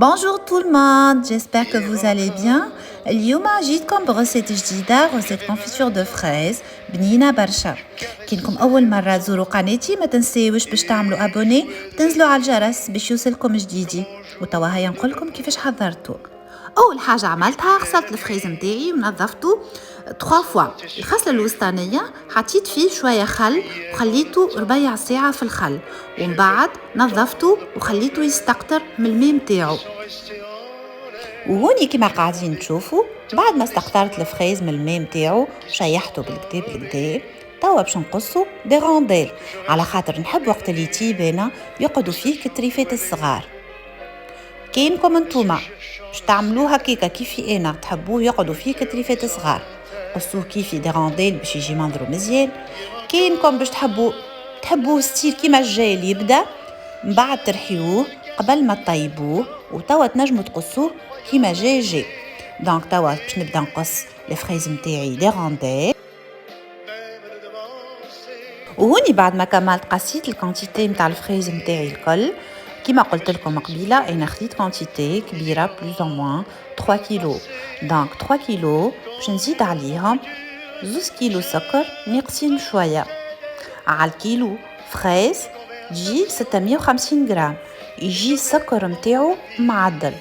Bonjour tout le monde, j'espère que vous allez bien. اليوم جيتكم بريسيت جديدة ريسيت confiture de fraises بنينة برشا. كينكم أول مرة تزوروا قناتي ما تنسيوش باش تعملوا أبوني وتنزلوا على الجرس باش يوصلكم جديدي. وتوا هيا نقولكم كيفاش حضرتوا. أول حاجة عملتها غسلت الفريز متاعي ونظفته 3 فوا. الغسلة الوسطانية حطيت فيه شوية خل وخليته ربيع ساعة في الخل، ومن بعد نظفته وخليته يستقطر من الماء متاعو. وهوني كما قاعدين تشوفوا بعد ما استقطرت الفريز من الماء متاعو شيحته بالكدا توا باش نقصو دي رونديل، على خاطر نحب وقت اللي يطيب انا يقعدوا فيه كالتريفات الصغار. كاينكم انتوما باش تعملوها كيكا كيفي انا تحبوه يقعدوا فيه كالتريفات الصغار، قصوه كيفي دي رونديل باش يجي منظرو مزيان. كاينكم باش تحبوه ستيل كيما الجاي يبدا من بعد ترحيوه قبل ما تطيبوه، وتوا تنجموا تقصوه كيما جاي. دونك توا باش نبدا نقص الفريز نتاعي دي رونديل. وهوني بعد ما كملت قصيت الكونتيتي نتاع الفريز نتاعي الكل. كيما قلت لكم قبيله انا خديت كونتيتي كبيره بلوز او موان 3 كيلو. دونك 3 كيلو باش نزيد عليهم 2 كيلو سكر ناقصين شويه. على الكيلو فريز تجي 650 غرام، يجي السكر نتاعو معدل.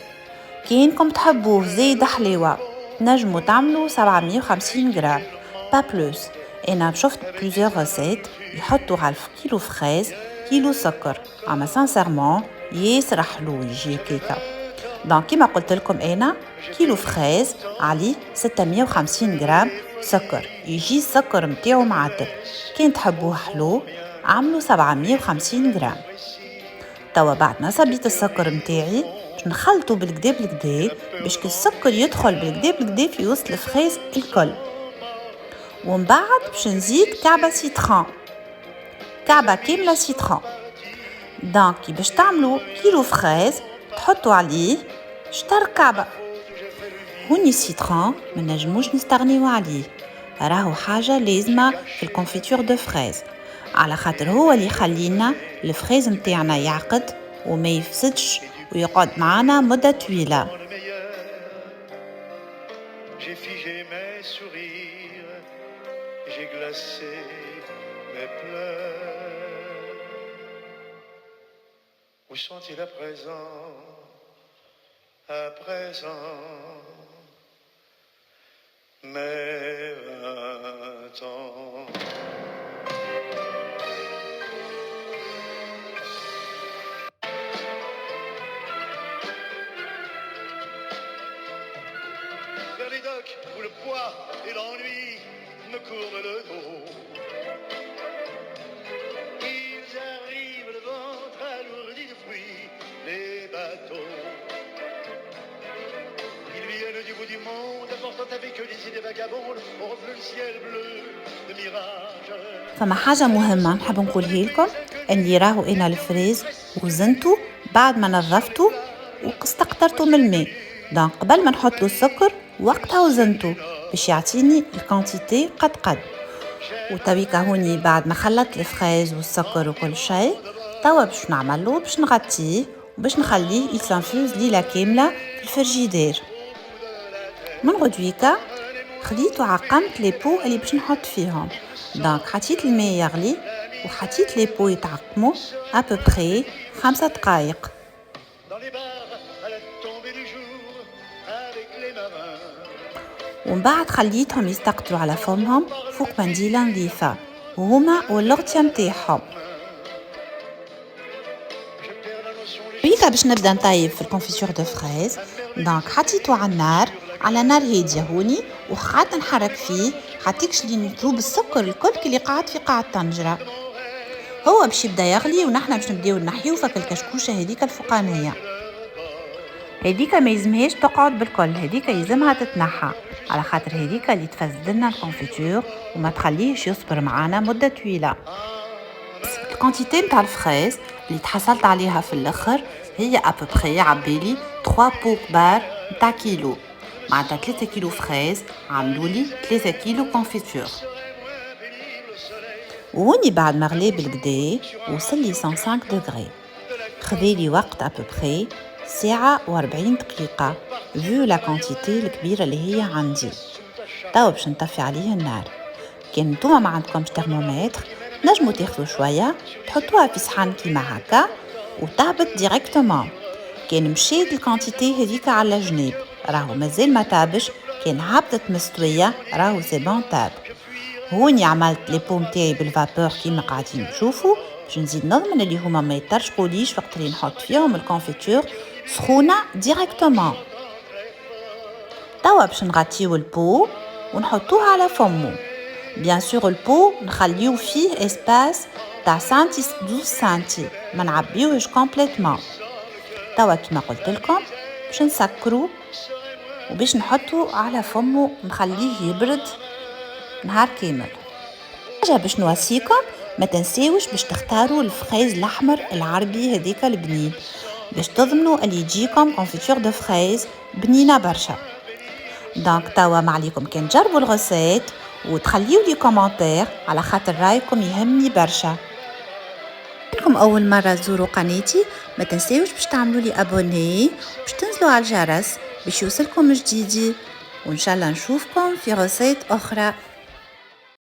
كاينكم تحبوه زايد حليوه نجموا تعملوا 750 غرام با بلوس. انا شفت بلوزيور ريسيت يحطوا على كيلو فريز كيلو سكر، اما سانسيرمون ياسر حلو يجي كيكه. دونك كيما قلت لكم انا كيلو فريز عليه 650 غرام سكر، يجي السكر نتاعو معدل. كان تحبوه حلو عملوا 750 غرام. توا بعد ما صبيت السكر نتاعي باش نخلطو بالكدا باش السكر يدخل بالكدا في وسط الفريز الكل. ومن بعد باش نزيد كعبه سيترون، كعبه كامله سيترون. دونك باش تعملوا كيلو فريز تحطوا عليه شطر كعبه. هوني السيترون ما نجموش نستغنيو عليه، راهو حاجه لازمه في الكونفيتور دو فريز، على خاطر هو اللي يخلينا الفريز نتاعنا يعقد وما يفسدش ويقعد معنا مده طويله. Où sont-ils à présent, mes 20 ans? Vers les docks où le poids et l'ennui me courbent le dos. Ils arrivent le ventre alourdi de fruits, les bateaux. Ils viennent du bout du monde, apportant avec eux des idées vagabondes, au reflet le ciel bleu de mirage. فما حاجه مهمه نحب نقولها لكم، اللي راهو انا الفريز وزنته بعد ما نظفته واستقطرته من الماء. دونك قبل ما نحط له السكر وقتها وزنته باش يعطيني الكونتيتي قد. وتويكا هوني بعد ما خلطت الفريز والسكر وكل شيء، توا باش نعمله باش نغطيه وباش نخليه يتنفوز ليله كامله في الفريجيدير. من غدويكا خديت وعقمت لي بو اللي باش نحط فيهم. دونك حطيت الماء يغلي وحطيت لي بو يتعقموا ابوبري 5 دقائق. ومن بعد خليتهم يستقطروا على فمهم فوق منديله نظيفه وهما واللغطيه نتاعهم. بيكا باش نبدا نطيب في الكونفيتور دو فريز. دونك حطيته على النار على نار هاديه هوني وقعدت نحرك فيه حتىكش لين يذوب السكر الكل اللي قاعد في قاع الطنجره. هو باش يبدا يغلي ونحنا باش نبداو نحيو فك الكشكوشه هذيك الفوقانيه. هذيك ما يلزمهاش تقعد بالكل، هذيك يلزمها تتنحى على خاطر هذيك اللي تفسد لنا الكونفيتور وما تخليهش يصبر معنا مده طويله. الكونتيتي نتاع الفريز اللي تحصلت عليها في الاخر هي ابوبري عبالي 3 بو كبار نتاع كيلو، معناتها 3 كيلو فريز عملولي 3 كيلو كونفيتور. وهوني بعد ما غلي بالكدا وصل لي 105 دوغري، خذالي وقت ابوبري ساعة و40 دقيقة فيو لا كونتيتي الكبيرة اللي هي عندي. توا باش نطفي عليه النار. كان نتوما ما عندكمش ترمومتر نجمو تاخذوا شوية تحطوها في صحن كيما هكا وتهبط ديريكتومون. كان مشيت الكونتيتي هذيك على جناب راهو مازال ما تابش، كان هبطت مستوية راهو سي بون تاب. هوني عملت لي بوم تاعي بالفابور كيما قاعدين تشوفوا، باش نزيد نضمن اللي هما ما يطرشقوليش وقت اللي نحط فيهم الكونفيتور سخونة ديريكتومون. توا باش نغطيو البو ونحطوه على فمو. بيان سور البو نخليو فيه اسباس تاع 12 سنتي، ما نعبيوهش كومبليتمون. توا كيما قلت لكم باش نسكرو وباش نحطو على فمو نخليه يبرد نهار كامل. حاجه باش نوصيكم ما تنساوش باش تختاروا الفريز الاحمر العربي هذيك البنين باش تضمنوا اللي يجيكم كونفيتور دو فريز بنينه برشا. دونك توا ما عليكم كان تجربوا الغسيت وتخليوا لي كومنتير على خاطر رايكم يهمني برشا. انكم اول مره تزوروا قناتي ما تنساوش باش تعملوا لي ابوني باش تنزلوا على الجرس باش يوصلكم جديدي، وان شاء الله نشوفكم في غسيت اخرى.